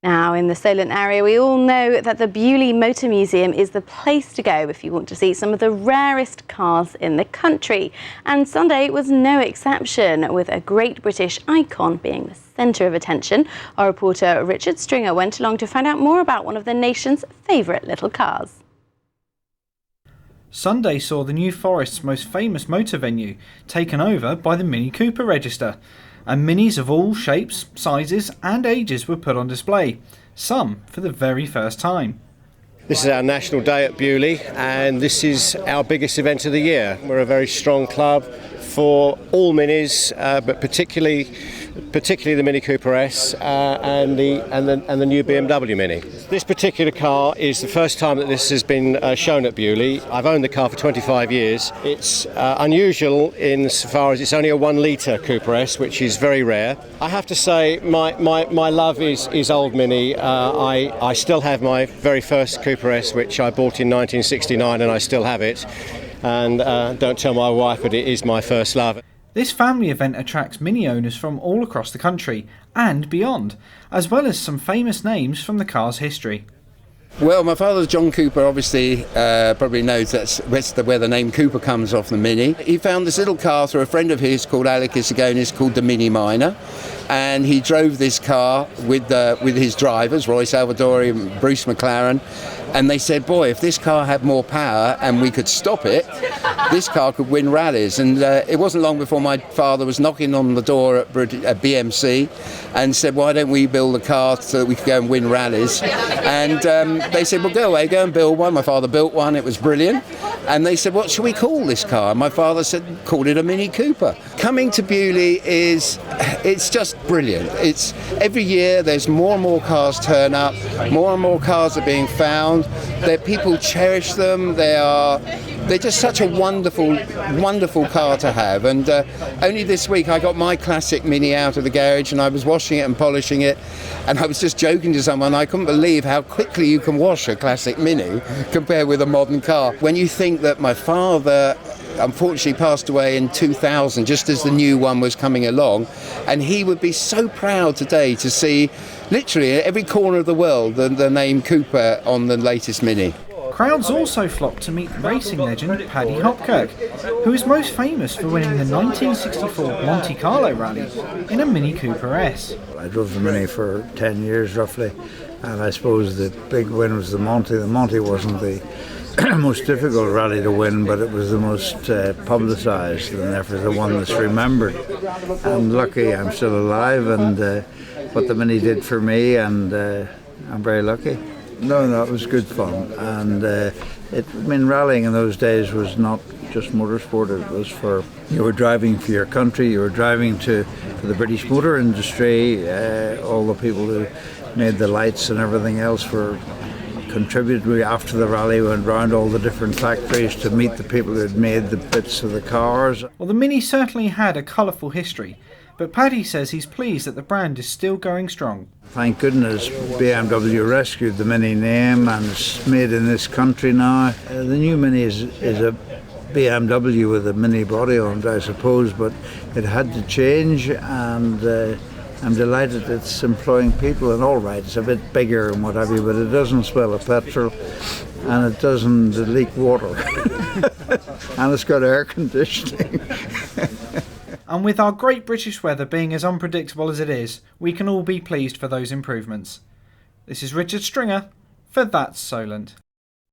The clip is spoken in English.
Now, in the Solent area, we all know that the Beaulieu Motor Museum is the place to go if you want to see some of the rarest cars in the country. And Sunday was no exception, with a great British icon being the centre of attention. Our reporter Richard Stringer went along to find out more about one of the nation's favourite little cars. Sunday saw the New Forest's most famous motor venue taken over by the Mini Cooper register, and minis of all shapes, sizes and ages were put on display, some for the very first time. This is our national day at Beaulieu, and this is our biggest event of the year. We're a very strong club for all minis, but particularly the Mini Cooper S and the new BMW Mini. This particular car is the first time that this has been shown at Beaulieu. I've owned the car for 25 years. It's unusual insofar as it's only a 1 litre Cooper S, which is very rare. I have to say my love is old Mini. I still have my very first Cooper S, which I bought in 1969, and I still have it. And don't tell my wife, but it is my first love. This family event attracts Mini owners from all across the country and beyond, as well as some famous names from the car's history. Well, my father's John Cooper, obviously probably knows that's where the name Cooper comes off, the Mini. He found this little car through a friend of his called Alec Isagonis, called the Mini Miner, and he drove this car with his drivers, Roy Salvadori and Bruce McLaren, and they said, boy, if this car had more power and we could stop it, this car could win rallies. And it wasn't long before my father was knocking on the door at BMC and said, why don't we build a car so that we could go and win rallies? And they said, well, go away, go and build one. My father built one, it was brilliant. And they said, what should we call this car? And my father said, call it a Mini Cooper. Coming to Beaulieu it's just brilliant. It's every year there's more and more cars turn up, more and more cars are being found. People cherish them. They're just such a wonderful car to have. And only this week I got my classic Mini out of the garage and I was washing it and polishing it, and I was just joking to someone, I couldn't believe how quickly you can wash a classic Mini compared with a modern car. When you think that my father unfortunately passed away in 2000, just as the new one was coming along, and he would be so proud today to see literally at every corner of the world the name Cooper on the latest Mini. Crowds also flocked to meet racing legend Paddy Hopkirk, who is most famous for winning the 1964 Monte Carlo Rally in a Mini Cooper S. I drove the Mini for 10 years roughly, and I suppose the big win was the Monte. The Monte wasn't the most difficult rally to win, but it was the most publicised and therefore the one that's remembered. I'm lucky I'm still alive, and what the Mini did for me, and I'm very lucky. No, it was good fun, and rallying in those days was not just motorsport. It was you were driving for your country, you were driving for the British motor industry. All the people who made the lights and everything else contributed. We, after the rally, went round all the different factories to meet the people who had made the bits of the cars. Well, the Mini certainly had a colourful history, but Paddy says he's pleased that the brand is still going strong. Thank goodness BMW rescued the Mini name and it's made in this country now. The new Mini is a BMW with a Mini body on it, I suppose, but it had to change, and I'm delighted it's employing people. And all right, it's a bit bigger and what have you, but it doesn't smell of petrol and it doesn't leak water and it's got air conditioning. And with our great British weather being as unpredictable as it is, we can all be pleased for those improvements. This is Richard Stringer for That's Solent.